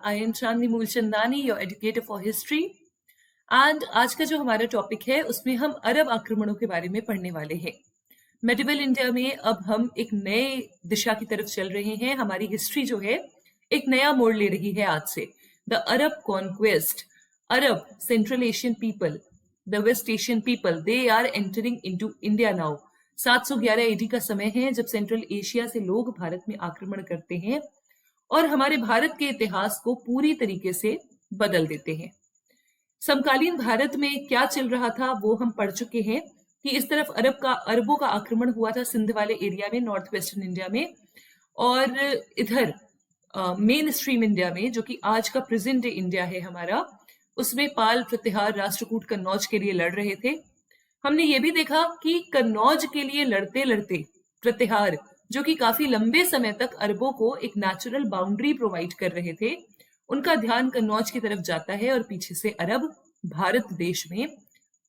I am Chandni Moolchandani, your educator for history. And आज का जो हमारा टॉपिक है उसमें हम अरब आक्रमणों के बारे में पढ़ने वाले हैं। मेडिवल इंडिया में अब हम एक नए दिशा की तरफ चल रहे हैं। हमारी हिस्ट्री जो है एक नया मोड़ ले रही है आज से। The Arab conquest, Arab central Asian people, the west Asian people, they are entering into India now. 711 AD का समय है जब सेंट्रल एशिया से लोग भारत में आक्रमण करते हैं और हमारे भारत के इतिहास को पूरी तरीके से बदल देते हैं। समकालीन भारत में क्या चल रहा था वो हम पढ़ चुके हैं कि इस तरफ अरबों का आक्रमण हुआ था सिंध वाले एरिया में, नॉर्थ वेस्टर्न इंडिया में, और इधर मेन स्ट्रीम इंडिया में जो कि आज का प्रेजेंट डे इंडिया है हमारा, उसमें पाल, प्रतिहार, राष्ट्रकूट, कन्नौज के लिए लड़ रहे थे। हमने ये भी देखा कि कन्नौज के लिए लड़ते लड़ते प्रतिहार, जो कि काफी लंबे समय तक अरबों को एक नेचुरल बाउंड्री प्रोवाइड कर रहे थे, उनका ध्यान कन्नौज की तरफ जाता है और पीछे से अरब भारत देश में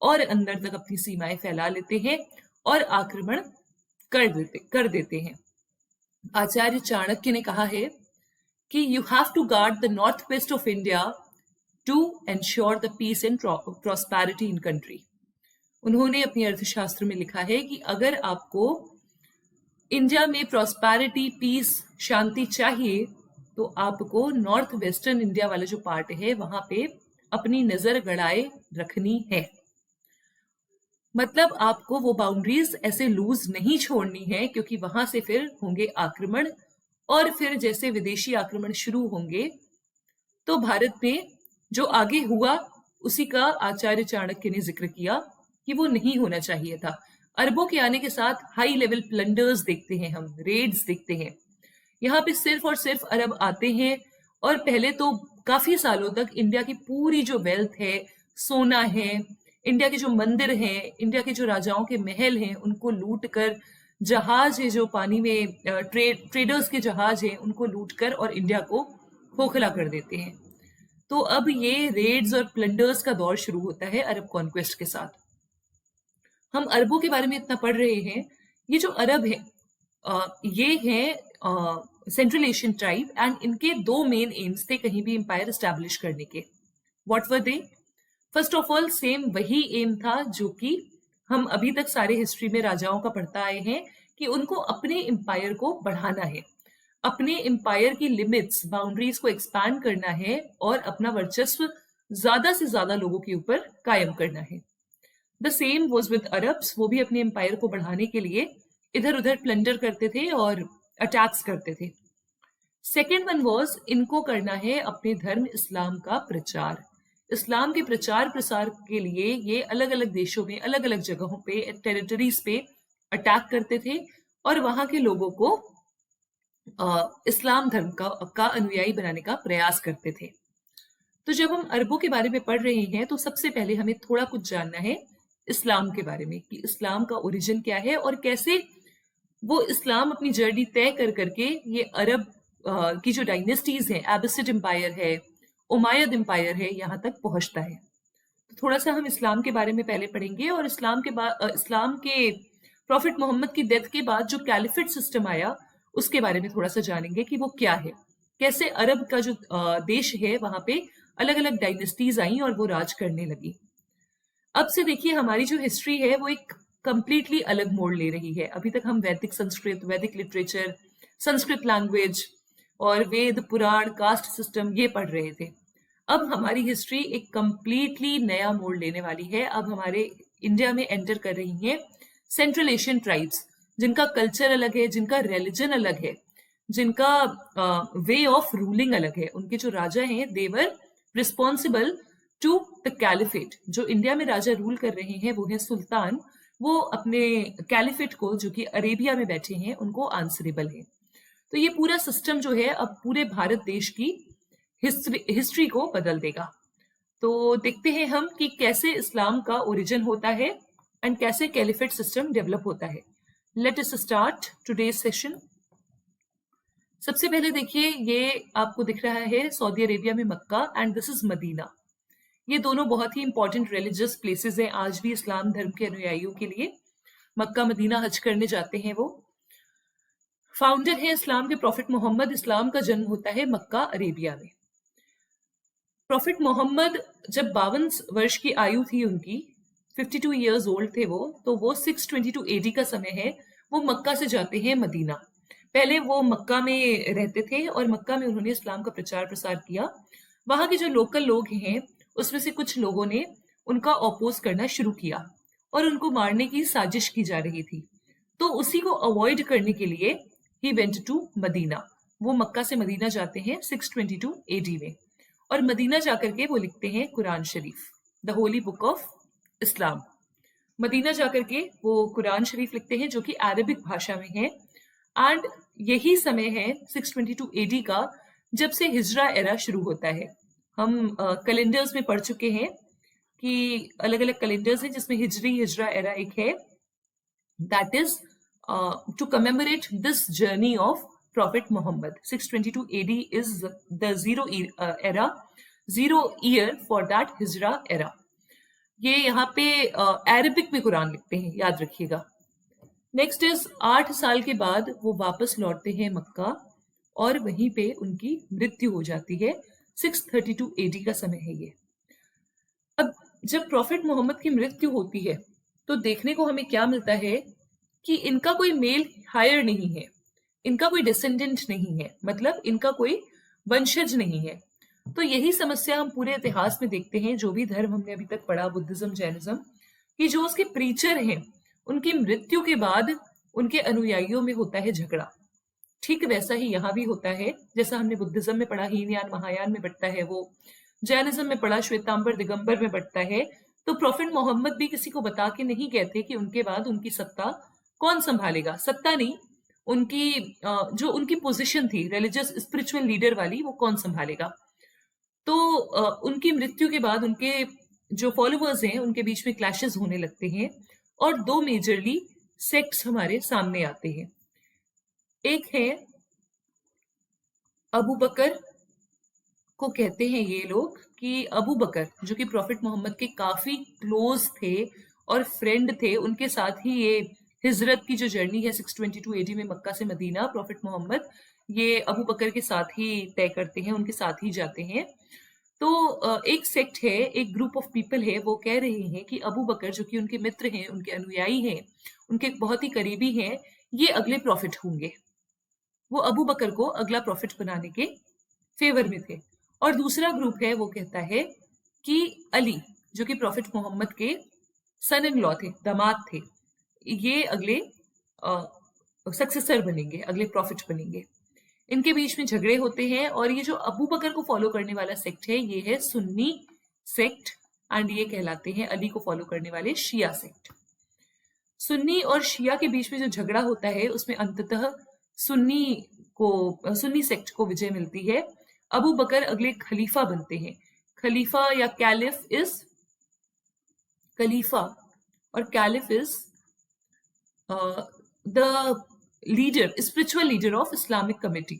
और अंदर तक अपनी सीमाएं फैला लेते हैं और आक्रमण कर देते हैं। आचार्य चाणक्य ने कहा है कि you have to guard the north west of India to ensure the peace and prosperity in country. उन्होंने अपनी अर्थशास्त्र में लिखा है कि अगर आपको इंडिया में प्रॉस्पेरिटी, पीस, शांति चाहिए तो आपको नॉर्थ वेस्टर्न इंडिया वाला जो पार्ट है वहां पे अपनी नजर गड़ाए रखनी है। मतलब आपको वो बाउंड्रीज ऐसे लूज नहीं छोड़नी है, क्योंकि वहां से फिर होंगे आक्रमण, और फिर जैसे विदेशी आक्रमण शुरू होंगे तो भारत में जो आगे हुआ उसी का आचार्य चाणक्य ने जिक्र किया कि वो नहीं होना चाहिए था। अरबों के आने के साथ हाई लेवल प्लंडर्स देखते हैं, हम रेड्स देखते हैं। यहाँ पे सिर्फ और सिर्फ अरब आते हैं और पहले तो काफी सालों तक इंडिया की पूरी जो वेल्थ है, सोना है, इंडिया के जो मंदिर हैं, इंडिया के जो राजाओं के महल हैं, उनको लूट कर, जहाज है जो पानी में ट्रेडर्स के जहाज हैं उनको लूट कर और इंडिया को खोखला कर देते हैं। तो अब ये रेड्स और प्लंडर्स का दौर शुरू होता है अरब कॉन्क्वेस्ट के साथ। हम अरबों के बारे में इतना पढ़ रहे हैं। ये जो अरब है ये हैं सेंट्रल एशियन ट्राइब, एंड इनके दो मेन एम्स थे कहीं भी एम्पायर एस्टैब्लिश करने के। What were they? First of all same वही एम था जो कि हम अभी तक सारे हिस्ट्री में राजाओं का पढ़ता आए हैं कि उनको अपने एम्पायर को बढ़ाना है, अपने एम्पायर की लिमिट्स, बाउंड्रीज को एक्सपैंड करना है और अपना वर्चस्व ज्यादा से ज्यादा लोगों के ऊपर कायम करना है। The same was with Arabs. वो भी अपने एम्पायर को बढ़ाने के लिए इधर उधर प्लंडर करते थे और अटैक्स करते थे। सेकेंड वन वॉज, इनको करना है अपने धर्म इस्लाम का प्रचार। इस्लाम के प्रचार प्रसार के लिए ये अलग अलग देशों में, अलग अलग जगहों पे, टेरिटरीज पे अटैक करते थे और वहां के लोगों को इस्लाम धर्म का अनुयायी बनाने का प्रयास करते थे। तो जब हम अरबों के बारे में पढ़ रहे हैं तो सबसे पहले हमें थोड़ा कुछ जानना है इस्लाम के बारे में, कि इस्लाम का ओरिजिन क्या है और कैसे वो इस्लाम अपनी जर्नी तय कर करके ये अरब की जो डायनेस्टीज हैं, एबसिड एम्पायर है, उमायद एम्पायर है, यहाँ तक पहुंचता है। तो थोड़ा सा हम इस्लाम के बारे में पहले पढ़ेंगे और इस्लाम के प्रॉफिट मोहम्मद की डेथ के बाद जो कैलिफेट सिस्टम आया उसके बारे में थोड़ा सा जानेंगे कि वो क्या है, कैसे अरब का जो देश है वहां पे अलग अलग डायनेस्टीज आई और वो राज करने लगी। अब से देखिए हमारी जो हिस्ट्री है वो एक कंप्लीटली अलग मोड़ ले रही है। अभी तक हम वैदिक संस्कृत, वैदिक लिटरेचर, संस्कृत लैंग्वेज और वेद, पुराण, कास्ट सिस्टम ये पढ़ रहे थे। अब हमारी हिस्ट्री एक कंप्लीटली नया मोड़ लेने वाली है। अब हमारे इंडिया में एंटर कर रही हैं सेंट्रल एशियन ट्राइब्स, जिनका कल्चर अलग है, जिनका रिलीजन अलग है, जिनका वे ऑफ रूलिंग अलग है। उनके जो राजा हैं they were responsible to the caliphate. जो इंडिया में राजा रूल कर रहे हैं वो है सुल्तान, वो अपने कैलिफेट को, जो कि अरेबिया में बैठे हैं, उनको आंसरेबल है। तो ये पूरा सिस्टम जो है अब पूरे भारत देश की हिस्ट्री को बदल देगा। तो देखते हैं हम कि कैसे इस्लाम का ओरिजिन होता है एंड कैसे कैलिफेट सिस्टम डेवलप होता है। Let us start today's session. सबसे पहले देखिए, ये आपको दिख रहा है सऊदी अरेबिया में मक्का, एंड दिस इज मदीना। ये दोनों बहुत ही इंपॉर्टेंट रिलीजियस प्लेसेस हैं आज भी इस्लाम धर्म के अनुयायियों के लिए। मक्का मदीना हज करने जाते हैं वो। फाउंडर है इस्लाम के प्रॉफिट मोहम्मद। इस्लाम का जन्म होता है मक्का अरेबिया में। प्रॉफिट मोहम्मद जब 52 वर्ष की आयु थी उनकी, 52 ईयर्स ओल्ड थे वो, तो वो 622 एडी का समय है, वो मक्का से जाते हैं मदीना। पहले वो मक्का में रहते थे और मक्का में उन्होंने इस्लाम का प्रचार प्रसार किया। वहां के जो लोकल लोग हैं उसमें से कुछ लोगों ने उनका ऑपोज करना शुरू किया और उनको मारने की साजिश की जा रही थी। तो उसी को अवॉइड करने के लिए ही वेंट टू मदीना। वो मक्का से मदीना जाते हैं 622 एडी में, और मदीना जाकर के वो लिखते हैं कुरान शरीफ, the holy book of Islam. Medina जाकर के वो कुरान शरीफ लिखते हैं जो कि अरबिक भाषा में है। एंड यही समय है 622 एडी का जब से हिजरा एरा शुरू होता है। हम कैलेंडर्स में पढ़ चुके हैं कि अलग अलग कैलेंडर्स हैं जिसमें हिजरा एरा एक है। That is to commemorate this journey of Prophet Muhammad. 622 AD is the era, zero year for that Hijra era. ये यहाँ पे अरबिक में कुरान लिखते हैं, याद रखिएगा। नेक्स्ट इज 8 साल के बाद वो वापस लौटते हैं मक्का और वहीं पे उनकी मृत्यु हो जाती है। 632 एडी का समय है ये। अब जब प्रॉफिट मोहम्मद की मृत्यु होती है तो देखने को हमें क्या मिलता है कि इनका कोई मेल हायर नहीं है, इनका कोई डिसेंडेंट नहीं है, मतलब इनका कोई वंशज नहीं है। तो यही समस्या हम पूरे इतिहास में देखते हैं, जो भी धर्म हमने अभी तक पढ़ा, बुद्धिज्म, जैनिज्म, कि जो उसके प्रीचर हैं उनकी मृत्यु के बाद उनके अनुयायियों में होता है झगड़ा। ठीक वैसा ही यहाँ भी होता है, जैसा हमने बुद्धिज्म में पढ़ा हीनयान महायान में बंटता है, वो जैनिज्म में पढ़ा श्वेतांबर दिगंबर में बंटता है। तो प्रॉफिट मोहम्मद भी किसी को बता के नहीं कहते कि उनके बाद उनकी सत्ता कौन संभालेगा। सत्ता नहीं, उनकी जो उनकी पोजीशन थी रिलीजियस स्पिरिचुअल लीडर वाली, वो कौन संभालेगा। तो उनकी मृत्यु के बाद उनके जो फॉलोअर्स हैं उनके बीच में क्लैशेस होने लगते हैं और दो मेजरली सेक्ट्स हमारे सामने आते हैं। एक है अबू बकर को कहते हैं ये लोग कि अबू बकर जो कि प्रॉफिट मोहम्मद के काफी क्लोज थे और फ्रेंड थे, उनके साथ ही ये हिजरत की जो जर्नी है 622 एडी में मक्का से मदीना, प्रॉफिट मोहम्मद ये अबू बकर के साथ ही तय करते हैं, उनके साथ ही जाते हैं। तो एक सेक्ट है, एक ग्रुप ऑफ पीपल है, वो कह रहे हैं कि अबू बकर जो कि उनके मित्र हैं, उनके अनुयायी हैं, उनके बहुत ही करीबी हैं, ये अगले प्रॉफिट होंगे। वो अबू बकर को अगला प्रॉफिट बनाने के फेवर में थे। और दूसरा ग्रुप है वो कहता है कि अली जो कि प्रॉफिट मोहम्मद के सन इन लॉ थे, दामाद थे, ये अगले सक्सेसर बनेंगे, अगले प्रॉफिट बनेंगे। इनके बीच में झगड़े होते हैं और ये जो अबू बकर को फॉलो करने वाला सेक्ट है ये है सुन्नी सेक्ट, एंड ये कहलाते हैं अली को फॉलो करने वाले शिया सेक्ट। सुन्नी और शिया के बीच में जो झगड़ा होता है उसमें अंततः सुन्नी सेक्ट को विजय मिलती है। अबू बकर अगले खलीफा बनते हैं। खलीफा या कैलिफ इज खलीफा और caliph is the leader, spiritual leader of Islamic committee,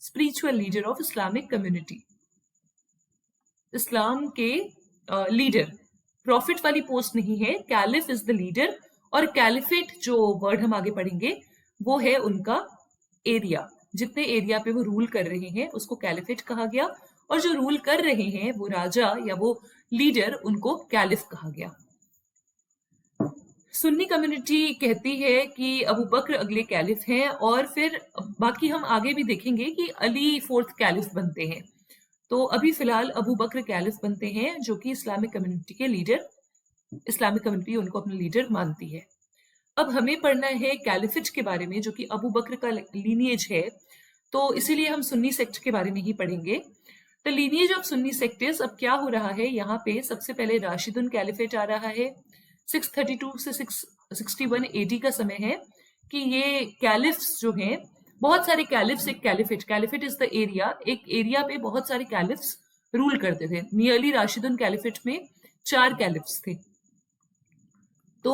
spiritual leader of Islamic community, Islam के लीडर। प्रॉफिट वाली पोस्ट नहीं है, कैलिफ इज द लीडर। और कैलिफेट जो वर्ड हम आगे पढ़ेंगे वो है उनका एरिया, जितने एरिया पे वो रूल कर रहे हैं उसको कैलिफेट कहा गया, और जो रूल कर रहे हैं वो राजा या वो लीडर, उनको कैलिफ कहा गया। सुन्नी कम्युनिटी कहती है कि अबू बकर अगले कैलिफ हैं, और फिर बाकी हम आगे भी देखेंगे कि अली फोर्थ कैलिफ बनते हैं। तो अभी फिलहाल अबू बकर कैलिफ बनते हैं जो कि इस्लामिक कम्युनिटी के लीडर, इस्लामिक कम्युनिटी उनको अपना लीडर मानती है। अब हमें पढ़ना है कैलिफेट के बारे में जो कि अबू बकर का लीनिएज है, तो इसीलिए हम सुन्नी सेक्ट के बारे में ही पढ़ेंगे। The lineage of Sunni sect is, अब क्या हो रहा है यहाँ पे, सबसे पहले राशिदुन कैलिफेट आ रहा है। 632 से 661 एडी का समय है कि ये कैलिफ्स जो हैं, बहुत सारे कैलिफ्स, एक caliphate, caliphate is the area, एक एरिया पे बहुत सारे कैलिफ्स रूल करते थे। नियरली राशिदुन कैलिफेट में 4 कैलिफ्स थे, तो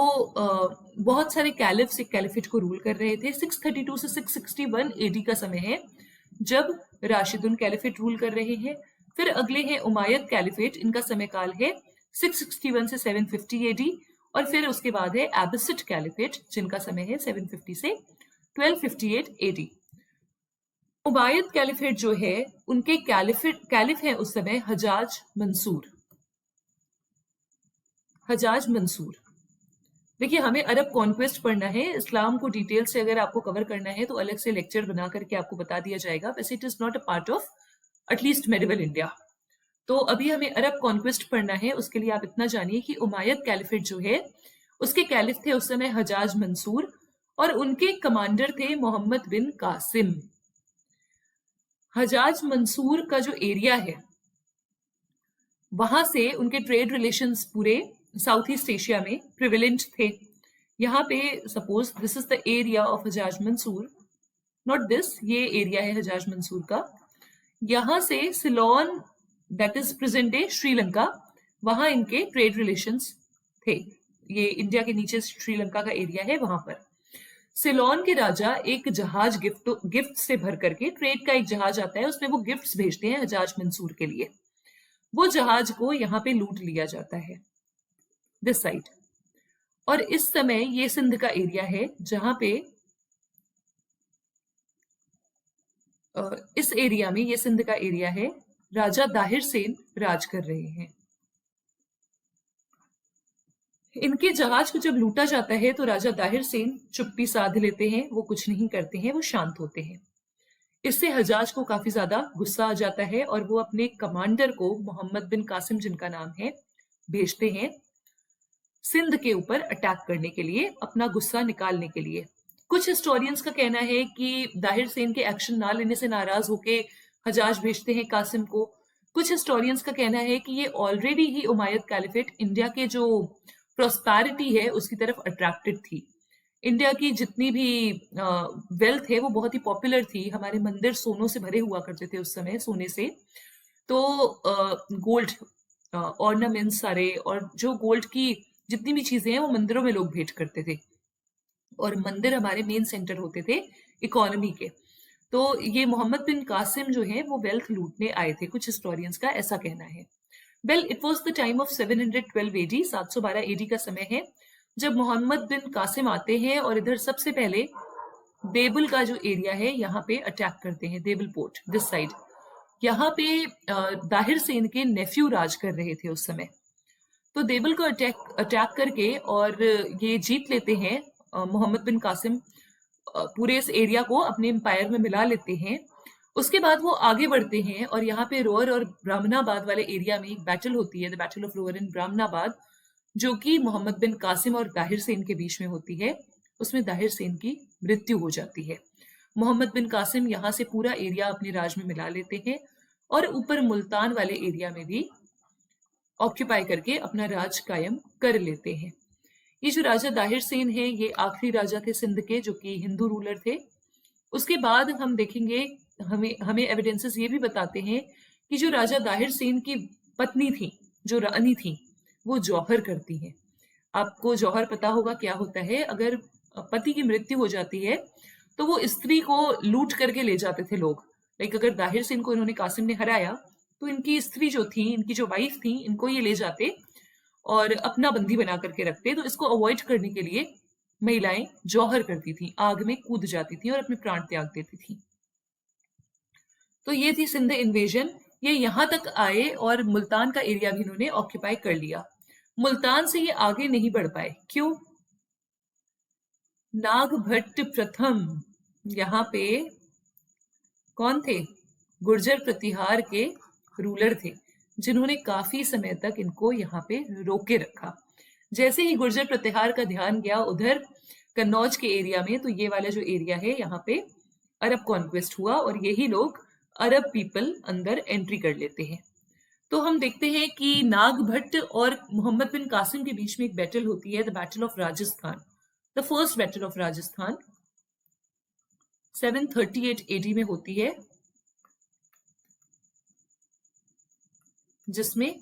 बहुत सारे कैलिफ्स एक कैलिफेट को रूल कर रहे थे। 632 से 661 एडी का समय है जब राशिदुन कैलिफेट रूल कर रहे हैं। फिर अगले हैं उमायद कैलिफेट, इनका समय काल है 661 से 750 एडी, और फिर उसके बाद है एबिसिड कैलिफेट जिनका समय है 750 से 1258 एडी। उमायद कैलिफेट जो है, उनके कैलिफ हैं उस समय हजाज मंसूर। हजाज मंसूर। देखिए, हमें अरब कॉन्क्वेस्ट पढ़ना है, इस्लाम को डिटेल से अगर आपको कवर करना है तो अलग से लेक्चर बना करके आपको बता दिया जाएगा। वैसे it is not a part of at least medieval India. तो अभी हमें अरब कॉन्क्वेस्ट पढ़ना है। उसके लिए आप इतना जानिए कि उमायद कैलिफेट जो है, उसके कैलिफ थे उस समय हजाज मंसूर, और उनके कमांडर थे मोहम्मद बिन कासिम। हजाज मंसूर का जो एरिया है, वहां से उनके ट्रेड रिलेशंस पूरे साउथ ईस्ट एशिया में प्रिविलेंट थे। यहाँ पे suppose this is the area of Hajjaj Mansur, not this, ये एरिया है हजाज मंसूर का। यहाँ से Ceylon, that is present day Sri Lanka, वहां इनके ट्रेड रिलेशंस थे। ये इंडिया के नीचे श्रीलंका का एरिया है, वहां पर सिलोन के राजा एक जहाज गिफ्ट से भर करके, ट्रेड का एक जहाज आता है, उसमें वो गिफ्ट्स भेजते हैं हजाज मंसूर के लिए। वो जहाज को यहाँ पे लूट लिया जाता है, दिस साइड। और इस समय ये सिंध का एरिया है जहां पे इस एरिया में, ये सिंध का एरिया है, राजा दाहिर सेन राज कर रहे हैं। इनके जहाज को जब लूटा जाता है तो राजा दाहिर सेन चुप्पी साध लेते हैं, वो कुछ नहीं करते हैं, वो शांत होते हैं। इससे हजाज को काफी ज्यादा गुस्सा आ जाता है और वो अपने कमांडर को, मोहम्मद बिन कासिम जिनका नाम है, भेजते हैं सिंध के ऊपर अटैक करने के लिए, अपना गुस्सा निकालने के लिए। कुछ हिस्टोरियंस का कहना है कि दाहिर सेन के एक्शन ना लेने से नाराज होके हजाज भेजते हैं कासिम को। कुछ हिस्टोरियंस का कहना है कि ये ऑलरेडी ही उमायद कैलिफेट इंडिया के जो प्रोस्पैरिटी है उसकी तरफ अट्रैक्टेड थी। इंडिया की जितनी भी वेल्थ है वो बहुत ही पॉपुलर थी। हमारे मंदिर सोनों से भरे हुआ करते थे उस समय, सोने से। तो गोल्ड ऑर्नामेंट्स सारे, और जो गोल्ड की जितनी भी चीजें हैं वो मंदिरों में लोग भेंट करते थे, और मंदिर हमारे मेन सेंटर होते थे इकोनॉमी के। तो ये मोहम्मद बिन कासिम जो है वो वेल्थ लूटने आए थे, कुछ हिस्टोरियंस का ऐसा कहना है। Well, it was the time of 712 AD, 712 AD का समय है जब मोहम्मद बिन कासिम आते हैं और इधर सबसे पहले देबुल का जो एरिया है यहाँ पे अटैक करते हैं, देबुल पोर्ट दिस साइड। यहाँ पे दाहिर सेन के नेफ्यू राज कर रहे थे उस समय। तो देबुल को अटैक करके और ये जीत लेते हैं मोहम्मद बिन कासिम, पूरे इस एरिया को अपने एम्पायर में मिला लेते हैं। उसके बाद वो आगे बढ़ते हैं और यहाँ पे रोअर और ब्राह्मणाबाद वाले एरिया में एक बैटल होती है, द बैटल ऑफ रोअर इन ब्राह्मणाबाद, जो कि मोहम्मद बिन कासिम और दाहिर सेन के बीच में होती है। उसमें दाहिर सेन की मृत्यु हो जाती है। मोहम्मद बिन कासिम यहाँ से पूरा एरिया अपने राज में मिला लेते हैं और ऊपर मुल्तान वाले एरिया में भी ऑक्यूपाई करके अपना राज कायम कर लेते हैं। ये जो राजा दाहिर सेन है, ये आखिरी राजा थे सिंध के जो कि हिंदू रूलर थे। उसके बाद हम देखेंगे, हमें एविडेंसेस ये भी बताते हैं कि जो राजा दाहिर सेन की पत्नी थी, जो रानी थी, वो जौहर करती हैं। आपको जौहर पता होगा क्या होता है। अगर पति की मृत्यु हो जाती है तो वो स्त्री को लूट करके ले जाते थे लोग। लाइक अगर दाहिर सेन को इन्होंने, कासिम ने हराया, तो इनकी स्त्री जो थी, इनकी जो वाइफ थी, इनको ये ले जाते और अपना बंदी बना करके रखते। तो इसको अवॉइड करने के लिए महिलाएं जौहर करती थी, आग में कूद जाती थी और अपने प्राण त्याग देती थी। तो ये थी सिंध इन्वेजन। ये यहां तक आए और मुल्तान का एरिया भी इन्होंने ऑक्यूपाई कर लिया। मुल्तान से ये आगे नहीं बढ़ पाए, क्यों? नागभट्ट प्रथम यहाँ पे कौन थे? गुर्जर प्रतिहार के रूलर थे, जिन्होंने काफी समय तक इनको यहाँ पे रोके रखा। जैसे ही गुर्जर प्रतिहार का ध्यान गया उधर कन्नौज के एरिया में, तो ये वाला जो एरिया है यहाँ पे अरब कॉन्क्वेस्ट हुआ और यही लोग अरब पीपल अंदर एंट्री कर लेते हैं। तो हम देखते हैं कि नागभट्ट और मोहम्मद बिन कासिम के बीच में एक बैटल होती है, the battle of Rajasthan, the first battle of Rajasthan, 738 AD में होती है, जिसमें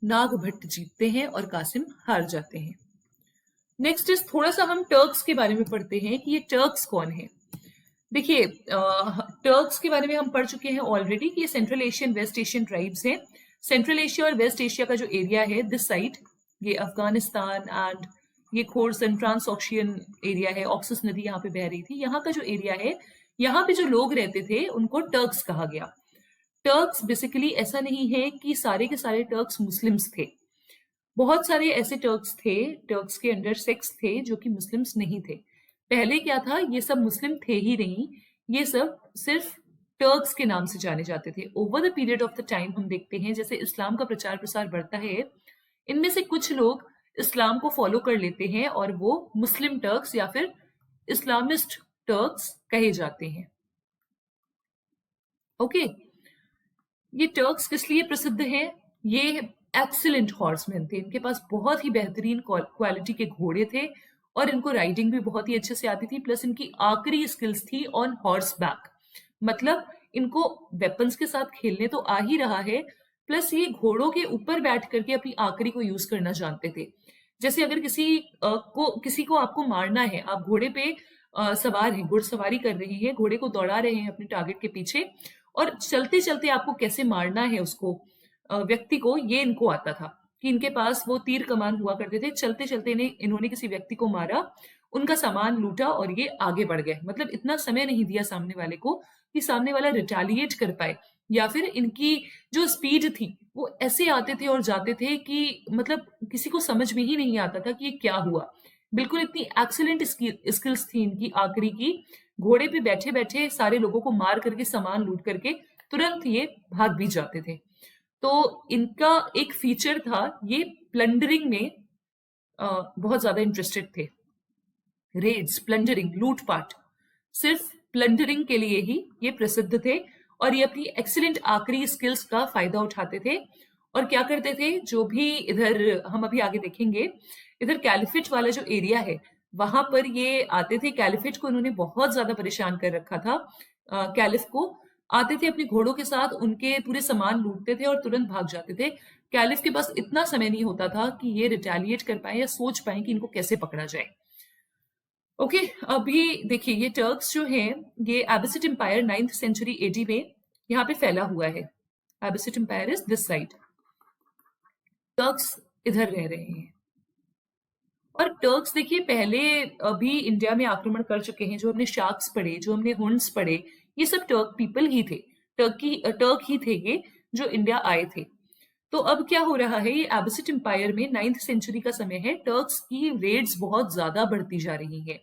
नागभट्ट जीतते हैं और कासिम हार जाते हैं। नेक्स्ट इज, थोड़ा सा हम टर्क्स के बारे में पढ़ते हैं कि ये टर्क्स कौन है। देखिए, टर्क्स के बारे में हम पढ़ चुके हैं ऑलरेडी कि ये central Asian, west Asian tribes हैं। सेंट्रल एशिया और वेस्ट एशिया का जो एरिया है दिस साइड, ये अफगानिस्तान एंड ये खोरसन ट्रांस ऑक्शियन एरिया है, ऑक्सस नदी यहाँ पे बह रही थी, यहाँ का जो एरिया है यहाँ पे जो लोग रहते थे उनको टर्क्स कहा गया। टर्क्स बेसिकली ऐसा नहीं है कि सारे के सारे टर्क्स मुस्लिम्स थे। बहुत सारे ऐसे टर्क्स थे, टर्क्स के अंडर सेक्स थे जो कि मुस्लिम्स नहीं थे। पहले क्या था, ये सब मुस्लिम थे ही नहीं, ये सब सिर्फ टर्क्स के नाम से जाने जाते थे। Over the period of the time हम देखते हैं जैसे इस्लाम का प्रचार प्रसार बढ़ता है, इनमें से कुछ लोग इस्लाम को फॉलो कर लेते हैं और वो मुस्लिम टर्क्स या फिर इस्लामिस्ट टर्क्स कहे जाते हैं। ओके, ये टर्क्स किस लिए प्रसिद्ध हैं? ये एक्सीलेंट हॉर्समैन थे, इनके पास बहुत ही बेहतरीन क्वालिटी के घोड़े थे और इनको राइडिंग भी बहुत ही अच्छे से आती थी, प्लस इनकी आखिरी स्किल्स थी ऑन हॉर्स बैक। मतलब इनको वेपन्स के साथ खेलने तो आ ही रहा है, प्लस ये घोड़ों के ऊपर बैठ करके अपनी आखिरी को यूज करना जानते थे। जैसे अगर किसी को आपको मारना है, आप घोड़े पे सवार हैं, घुड़सवारी कर रहे हैं, घोड़े को दौड़ा रहे हैं अपने टारगेट के पीछे, और चलते चलते आपको कैसे मारना है उसको, व्यक्ति को, ये इनको आता था। कि इनके पास वो तीर कमान हुआ करते थे, चलते चलते इन्होंने किसी व्यक्ति को मारा, उनका सामान लूटा और ये आगे बढ़ गए। मतलब इतना समय नहीं दिया सामने वाले को कि सामने वाला रिटेलिएट कर पाए, या फिर इनकी जो स्पीड थी वो ऐसे आते थे और जाते थे कि मतलब किसी को समझ में ही नहीं आता था कि ये क्या हुआ। बिल्कुल इतनी एक्सीलेंट स्किल्स थी इनकी आखिरी की, घोड़े पे बैठे बैठे सारे लोगों को मार करके सामान लूट करके तुरंत ये भाग भी जाते थे। तो इनका एक फीचर था, ये प्लंडरिंग में बहुत ज्यादा इंटरेस्टेड थे। रेड्स, प्लंडरिंग, लूटपाट, सिर्फ प्लंडरिंग के लिए ही ये प्रसिद्ध थे और ये अपनी एक्सीलेंट आखिरी स्किल्स का फायदा उठाते थे। और क्या करते थे, जो भी इधर हम अभी आगे देखेंगे, इधर कैलिफेट वाला जो एरिया है वहां पर ये आते थे। कैलिफेट को इन्होंने बहुत ज्यादा परेशान कर रखा था। कैलिफ को आते थे अपने घोड़ों के साथ, उनके पूरे सामान लूटते थे और तुरंत भाग जाते थे। कैलिफ के पास इतना समय नहीं होता था कि ये रिटेलिएट कर पाए या सोच पाए कि इनको कैसे पकड़ा जाए। ओके, अभी देखिए ये टर्क्स जो हैं, ये एबिसिड एम्पायर 9th सेंचुरी एडी में यहाँ पे फैला हुआ है। Abbasid empire is this side, Turks इधर रह रहे हैं। और टर्क्स देखिए पहले अभी इंडिया में आक्रमण कर चुके हैं। जो हमने शार्क्स पढ़े, जो हमने हुंड्स पढ़े, ये सब टर्क पीपल ही थे, टर्क ही थे ये जो इंडिया आए थे। तो अब क्या हो रहा है, ये एबिसिड एम्पायर में 9th सेंचुरी का समय है, टर्क्स की रेड्स बहुत ज्यादा बढ़ती जा रही हैं,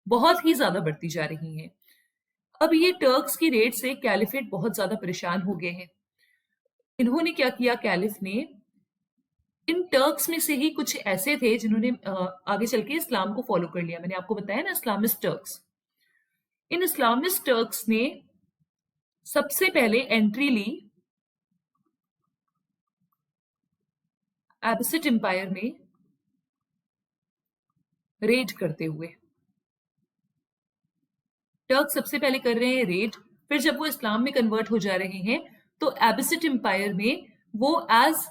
बहुत ही ज्यादा बढ़ती जा रही हैं। अब ये टर्क्स की रेड से कैलिफेट बहुत ज्यादा परेशान हो गए हैं। इन्होंने क्या किया, कैलिफ ने इन टर्क्स में से ही कुछ ऐसे थे जिन्होंने आगे चल के इस्लाम को फॉलो कर लिया। मैंने आपको बताया ना, इस्लामिस्ट टर्क्स। इन इस्लामिस्ट टर्क्स ने सबसे पहले एंट्री ली एबिसिड एम्पायर में रेड करते हुए। टर्क सबसे पहले कर रहे हैं रेड, फिर जब वो इस्लाम में कन्वर्ट हो जा रहे हैं तो एबिसिड एम्पायर में वो एज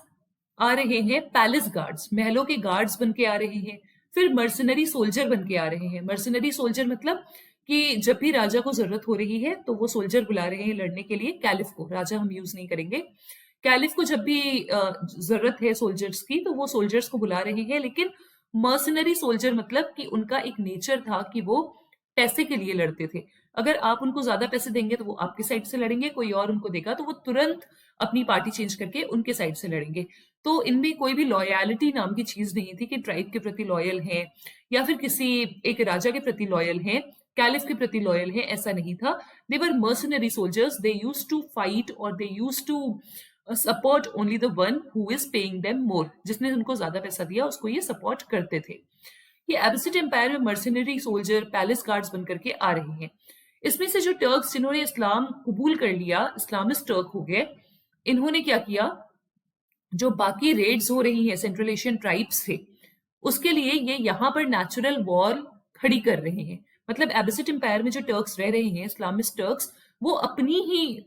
आ रहे हैं पैलेस गार्ड्स, महलों के गार्ड्स बन के आ रहे हैं। फिर मर्सनरी सोल्जर बन के आ रहे हैं। मर्सनरी सोल्जर मतलब कि जब भी राजा को जरूरत हो रही है तो वो सोल्जर बुला रहे हैं लड़ने के लिए। कैलिफ को, राजा हम यूज नहीं करेंगे, कैलिफ को जब भी जरूरत है सोल्जर्स की तो वो सोल्जर्स को बुला रहे हैं। लेकिन मर्सनरी सोल्जर मतलब कि उनका एक नेचर था कि वो पैसे के लिए लड़ते थे। अगर आप उनको ज्यादा पैसे देंगे तो वो आपके साइड से लड़ेंगे, कोई और उनको देगा तो वो तुरंत अपनी पार्टी चेंज करके उनके साइड से लड़ेंगे। तो इनमें कोई भी लॉयलिटी नाम की चीज नहीं थी कि ट्राइब के प्रति लॉयल है या फिर किसी एक राजा के प्रति लॉयल है, कैलिफ के प्रति लॉयल है, ऐसा नहीं था। They were mercenary soldiers, they used to fight और they used to support only the one who is paying them more. जिसने उनको ज्यादा पैसा दिया उसको ये सपोर्ट करते थे। ये एबिसिड एम्पायर में मर्सनरी सोल्जर, पैलेस गार्ड्स बनकर के आ रहे हैं। इसमें से जो टर्क्स जिन्होंने इस्लाम कबूल कर लिया, इस्लामिस्ट टर्क हो गए, इन्होंने क्या किया, जो बाकी रेड्स हो रही हैं सेंट्रल एशियन ट्राइब्स से, उसके लिए ये यहाँ पर नेचुरल वॉल खड़ी कर रहे हैं। मतलब एबिसिड एम्पायर में जो टर्क्स रह रहे हैं, इस्लामिस्ट टर्क्स, वो अपनी ही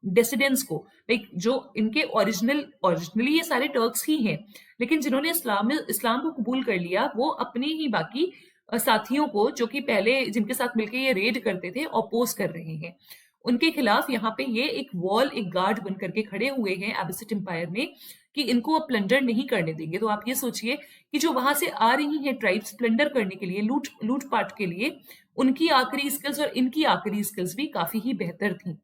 डिसिडेंट्स को, लाइक जो इनके ओरिजिनली ये सारे टर्क्स ही हैं, लेकिन जिन्होंने इस्लाम को कबूल कर लिया वो अपने ही बाकी साथियों को, जो कि पहले जिनके साथ मिलकर ये रेड करते थे, अपोज कर रहे हैं। उनके खिलाफ यहाँ पे ये एक वॉल, एक गार्ड बन करके खड़े हुए हैं एबिसिड एम्पायर में कि इनको अब प्लंडर नहीं करने देंगे। तो आप ये सोचिए कि जो वहां से आ रही हैं ट्राइब्स प्लंडर करने के लिए, लूटपाट के लिए, उनकी आखिरी स्किल्स और इनकी आखिरी स्किल्स भी काफी ही बेहतर थी।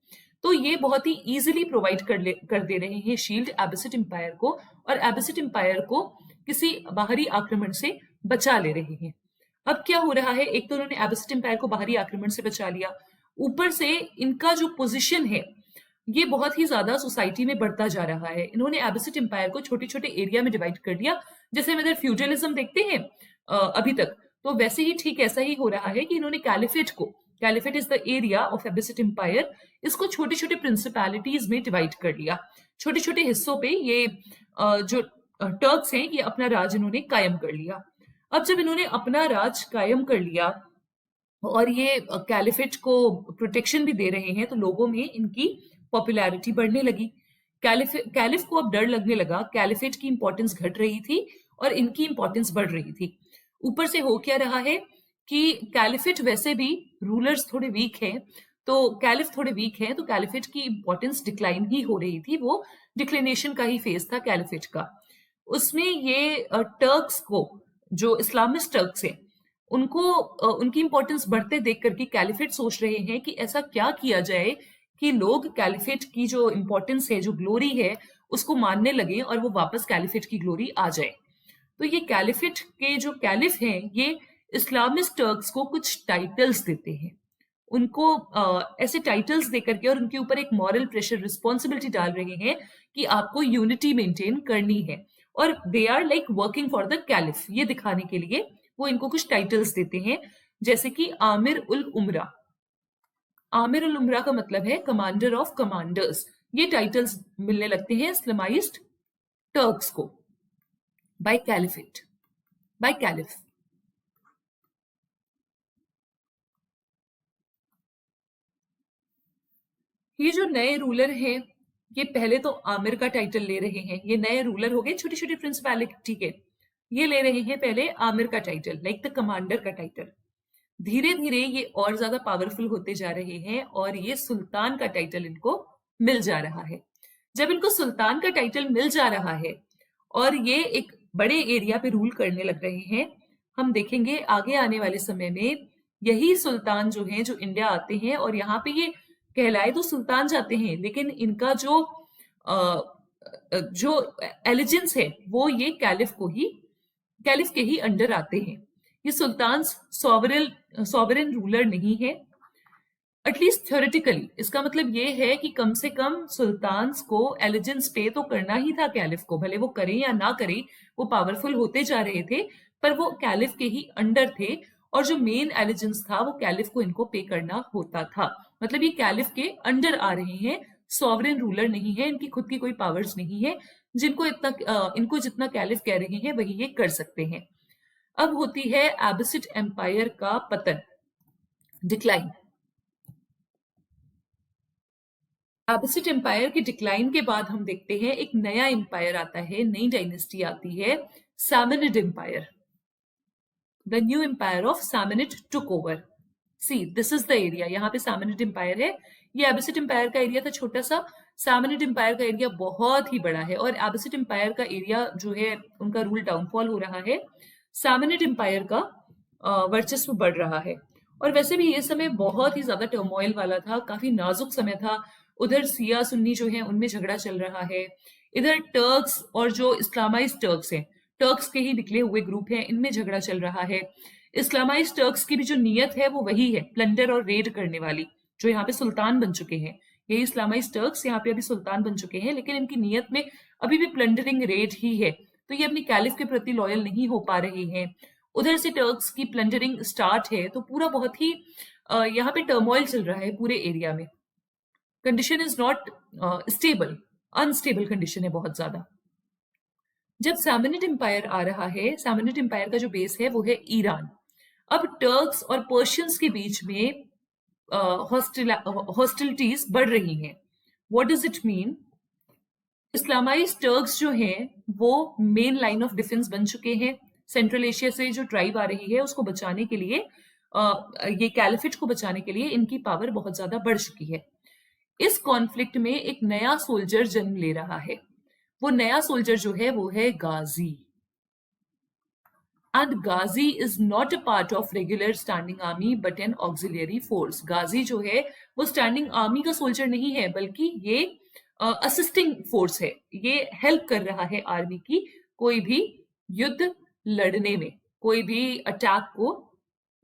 तो ये बहुत ही इजीली प्रोवाइड कर दे रहे हैं शील्ड एबिसिड एम्पायर को, और एबिसिड एम्पायर को किसी बाहरी आक्रमण से बचा ले रहे हैं। अब क्या हो रहा है, एक तो उन्होंने एबिसिड एम्पायर को बाहरी आक्रमण से बचा लिया, ऊपर से इनका जो पोजीशन है ये बहुत ही ज्यादा सोसाइटी में बढ़ता जा रहा है। इन्होंने एबिसिड एम्पायर को छोटे छोटे एरिया में डिवाइड कर दिया, जैसे हम इधर फ्यूडलिज्म देखते हैं अभी तक, तो वैसे ही ठीक ऐसा ही हो रहा है कि इन्होंने कैलिफेट को, caliphate is the area of Abbasid empire, इसको छोटे छोटे प्रिंसिपैलिटीज में डिवाइड कर लिया। छोटे छोटे हिस्सों पे ये जो टर्क्स हैं ये अपना राज इन्होंने कायम कर लिया। अब जब इन्होंने अपना राज कायम कर लिया और ये कैलिफेट को प्रोटेक्शन भी दे रहे हैं, तो लोगों में इनकी पॉपुलैरिटी बढ़ने लगी। कैलिफ को अब डर लगने लगा, कैलिफेट की इंपॉर्टेंस घट रही थी और इनकी इंपॉर्टेंस बढ़ रही थी। ऊपर से हो क्या रहा है कि कैलिफेट वैसे भी रूलर्स थोड़े वीक हैं, तो कैलिफ थोड़े वीक हैं, तो कैलिफेट की इंपॉर्टेंस डिक्लाइन ही हो रही थी, वो डिक्लिनेशन का ही फेज था कैलिफेट का। उसमें ये टर्क्स को, जो इस्लामिस्ट टर्क्स हैं, उनको उनकी इंपॉर्टेंस बढ़ते देख करके कैलिफेट सोच रहे हैं कि ऐसा क्या किया जाए कि लोग कैलिफेट की जो इंपॉर्टेंस है, जो ग्लोरी है, उसको मानने लगे और वो वापस कैलिफेट की ग्लोरी आ जाए। तो ये कैलिफेट के जो कैलिफ हैं, ये इस्लामिस्ट टर्क्स को कुछ टाइटल्स देते हैं, उनको ऐसे टाइटल्स देकर के, और उनके ऊपर एक मॉरल प्रेशर, रिस्पॉन्सिबिलिटी डाल रहे हैं कि आपको यूनिटी मेंटेन करनी है, और they are like working for the caliph, ये दिखाने के लिए वो इनको कुछ टाइटल्स देते हैं, जैसे कि आमिर उल उमरा। आमिर उल उमरा का मतलब है कमांडर ऑफ कमांडर्स। ये टाइटल्स मिलने लगते हैं इस्लामाइज्ड टर्क्स को बाय कैलिफेट, बाय कैलिफ। ये जो नए रूलर हैं, ये पहले तो आमिर का टाइटल ले रहे हैं, ये नए रूलर हो गए, छोटी छोटी प्रिंसिपैलिटी के, ये ले रहे हैं पहले आमिर का टाइटल, लाइक द कमांडर का टाइटल। धीरे धीरे ये और ज्यादा पावरफुल होते जा रहे हैं और ये सुल्तान का टाइटल इनको मिल जा रहा है। जब इनको सुल्तान का टाइटल मिल जा रहा है और ये एक बड़े एरिया पे रूल करने लग रहे हैं, हम देखेंगे आगे आने वाले समय में यही सुल्तान जो हैं, जो इंडिया आते हैं और यहाँ पे ये कहलाए तो सुल्तान जाते हैं, लेकिन इनका जो एलिजेंस है वो ये कैलिफ के ही अंडर आते हैं। ये सुल्तान सॉवरेन रूलर नहीं है, एटलीस्ट थ्योरेटिकली। इसका मतलब ये है कि कम से कम सुल्तान्स को एलिजेंस पे तो करना ही था कैलिफ को, भले वो करें या ना करें, वो पावरफुल होते जा रहे थे, पर वो कैलिफ के ही अंडर थे, और जो मेन एलिजेंस था वो कैलिफ को इनको पे करना होता था। मतलब ये कैलिफ के अंडर आ रहे हैं, सॉवरेन रूलर नहीं है, इनकी खुद की कोई पावर्स नहीं है, इनको जितना कैलिफ कह रहे हैं वही ये कर सकते हैं। अब होती है एबिसिड एम्पायर का पतन, डिक्लाइन। एबिसिड एम्पायर के डिक्लाइन के बाद हम देखते हैं एक नया एम्पायर आता है, नई डायनेस्टी आती है, Samanid empire. The new empire of Samanid took over. See this is the area, यहाँ पे सैमनिड एम्पायर है। ये एबिसिड एम्पायर का एरिया था छोटा सा, सैमनिड एम्पायर का एरिया बहुत ही बड़ा है, और एबिसिड एम्पायर का एरिया जो है, उनका रूल डाउनफॉल हो रहा है, सैमनिड एम्पायर का वर्चस्व बढ़ रहा है। और वैसे भी ये समय बहुत ही ज्यादा टर्मोइल वाला था, काफी नाजुक समय था। उधर सिया सुन्नी जो है उनमें झगड़ा चल रहा है, इधर टर्क्स और जो इस्लामाइज टर्क्स हैं, टर्क्स के ही निकले हुए ग्रुप हैं, इनमें झगड़ा चल रहा है। इस्लामाइज टर्क्स की भी जो नीयत है वो वही है, प्लंडर और रेड करने वाली, जो यहाँ पे सुल्तान बन चुके हैं। यही इस्लामाइज टर्क्स यहाँ पे अभी सुल्तान बन चुके हैं, लेकिन इनकी नीयत में अभी भी प्लंडरिंग, रेड ही है, तो ये अपनी कैलिफ के प्रति लॉयल नहीं हो पा रहे हैं। उधर से टर्क्स की प्लंडरिंग स्टार्ट है, तो पूरा बहुत ही यहाँ पे टर्मोइल चल रहा है पूरे एरिया में। Condition is not stable, unstable condition है बहुत ज्यादा। जब सैमनिड एम्पायर आ रहा है, सैमनिड एम्पायर का जो बेस है वो है ईरान। अब टर्क्स और पर्शियंस के बीच में हॉस्टिलिटीज बढ़ रही हैं। What does it mean? Islamise Turks जो हैं वो मेन लाइन ऑफ डिफेंस बन चुके हैं। सेंट्रल एशिया से जो ट्राइब आ रही है उसको बचाने के लिए, ये कैलिफेट को बचाने के लिए इनकी पावर बहुत ज्यादा बढ़ चुकी है। इस कॉन्फ्लिक्ट में एक नया सोल्जर जन्म ले रहा है। वो नया सोल्जर जो है वो है गाजी। एंड गाजी is not a part of regular standing army but an auxiliary force. गाजी जो है वो स्टैंडिंग आर्मी का सोल्जर नहीं है, बल्कि ये असिस्टिंग फोर्स है। ये हेल्प कर रहा है आर्मी की कोई भी युद्ध लड़ने में, कोई भी अटैक को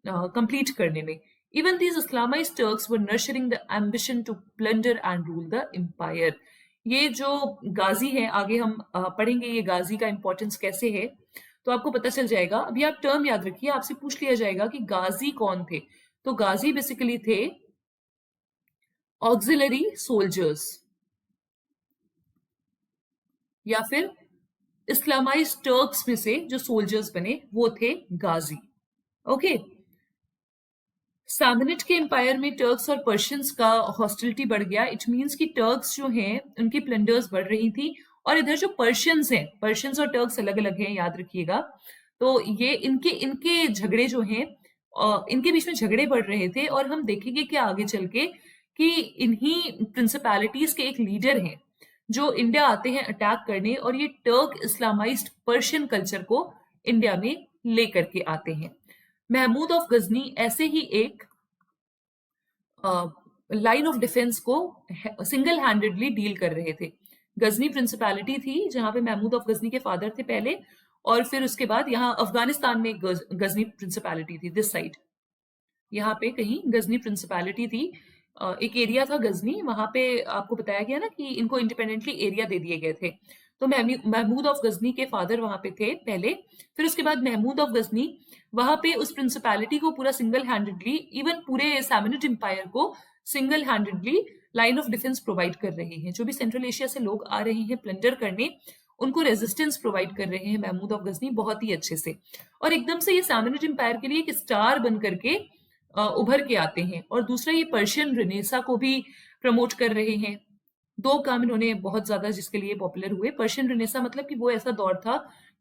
कंप्लीट करने में। Even these Islamized Turks were nurturing the ambition to plunder and rule the empire. ये जो गाजी हैं, आगे हम पढ़ेंगे ये गाजी का इंपॉर्टेंस कैसे है, तो आपको पता चल जाएगा। अभी आप टर्म याद रखिए, आपसे पूछ लिया जाएगा कि गाजी कौन थे। तो गाजी बेसिकली थे ऑक्सिलरी सोल्जर्स, या फिर इस्लामाइज्ड टर्क्स में से जो सोल्जर्स बने वो थे गाजी। ओके, सामनिट के एम्पायर में टर्क्स और पर्शियंस का हॉस्टिलिटी बढ़ गया। इट मींस कि टर्क्स जो हैं उनकी प्लंडर्स बढ़ रही थी, और इधर जो पर्शियंस हैं, पर्शियंस और टर्क्स अलग अलग हैं, याद रखिएगा। तो ये इनके इनके झगड़े जो हैं, इनके बीच में झगड़े बढ़ रहे थे। और हम देखेंगे कि आगे चल के कि इन्हीं प्रिंसिपैलिटीज के एक लीडर हैं जो इंडिया आते हैं अटैक करने, और ये टर्क इस्लामाइज्ड पर्शियन कल्चर को इंडिया में लेकर के आते हैं। महमूद ऑफ गजनी ऐसे ही एक लाइन ऑफ डिफेंस को सिंगल हैंडेडली डील कर रहे थे। गजनी प्रिंसिपैलिटी थी जहां पे महमूद ऑफ गजनी के फादर थे पहले, और फिर उसके बाद यहाँ अफगानिस्तान में गजनी प्रिंसिपैलिटी थी, दिस साइड यहाँ पे कहीं गजनी प्रिंसिपैलिटी थी। एक एरिया था गजनी, वहां पे आपको बताया गया ना कि इनको इंडिपेंडेंटली एरिया दे दिए गए थे। तो महमूद ऑफ गजनी के फादर वहां पे थे पहले, फिर उसके बाद महमूद ऑफ गजनी वहां पे उस प्रिंसिपैलिटी को पूरा सिंगल हैंडेडली, इवन पूरे सैमनिड एम्पायर को single handedly line of defence provide कर रहे हैं। जो भी सेंट्रल एशिया से लोग आ रहे हैं प्लंडर करने, उनको रेजिस्टेंस प्रोवाइड कर रहे हैं महमूद ऑफ गजनी बहुत ही अच्छे से। और एकदम से ये सैमनिड एम्पायर के लिए एक स्टार बन करके उभर के आते हैं। और दूसरा, ये पर्शियन रिनेसा को भी प्रमोट कर रहे हैं। दो काम इन्होंने बहुत ज्यादा जिसके लिए पॉपुलर हुए। पर्शियन रिनेसा मतलब कि वो ऐसा दौर था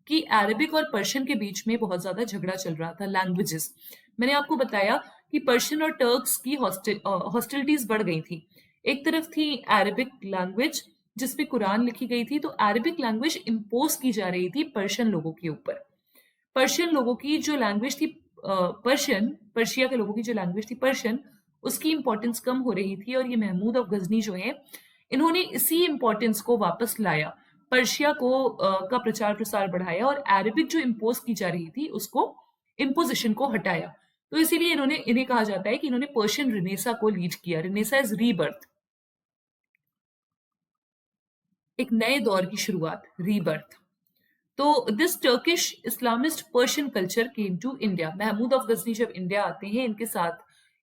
कि अरबिक और पर्शियन के बीच में बहुत ज्यादा झगड़ा चल रहा था, लैंग्वेजेस। मैंने आपको बताया कि पर्शियन और टर्क्स की हॉस्टिलिटीज बढ़ गई थी। एक तरफ थी अरबिक लैंग्वेज जिसपे कुरान लिखी गई थी, तो अरबिक लैंग्वेज इम्पोज की जा रही थी पर्शियन लोगों के ऊपर। पर्शियन लोगों की जो लैंग्वेज थी पर्शिया के लोगों की जो लैंग्वेज थी पर्शियन, उसकी इंपॉर्टेंस कम हो रही थी। और ये महमूद ऑफ गजनी जो है, इन्होंने इसी इंपॉर्टेंस को वापस लाया, पर्शिया को का प्रचार प्रसार बढ़ाया, और अरबिक जो इम्पोज की जा रही थी उसको, इम्पोजिशन को हटाया। तो इसीलिए इन्हें कहा जाता है कि इन्होंने पर्शियन रिनेसा को लीड किया। रिनेसा इज रीबर्थ, एक नए दौर की शुरुआत, रीबर्थ। तो this Turkish Islamist Persian culture came to India. Mahmud of Ghazni जब इंडिया आते हैं, इनके साथ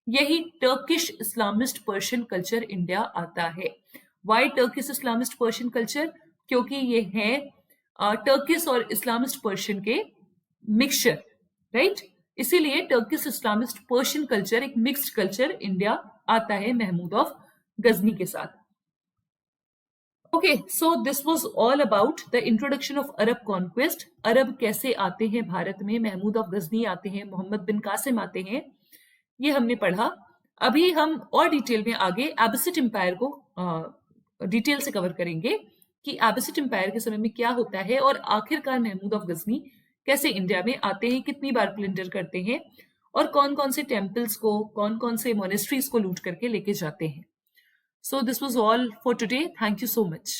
यही Turkish Islamist Persian culture India आता है। Why Turkish Islamist Persian culture? क्योंकि ये है टर्किश और इस्लामिस्ट पर्शियन के मिक्सचर, राइट? इसीलिए टर्किश इस्लामिस्ट पर्शियन कल्चर, एक मिक्स्ड कल्चर इंडिया आता है महमूद ऑफ गजनी के साथ। Okay, so this was all about the introduction of Arab conquest. अरब कैसे आते हैं भारत में, महमूद ऑफ गजनी आते हैं, मोहम्मद बिन कासिम आते हैं, ये हमने पढ़ा। अभी हम और डिटेल में आगे एबसिड एम्पायर को डिटेल से कवर करेंगे कि एबसिड एम्पायर के समय में क्या होता है, और आखिरकार महमूद ऑफ गजनी कैसे इंडिया में आते हैं, कितनी बार प्लंडर करते हैं, और कौन कौन से टेम्पल्स को, कौन कौन से मोनेस्ट्रीज को लूट करके लेके जाते हैं। So this was all for today. Thank you so much.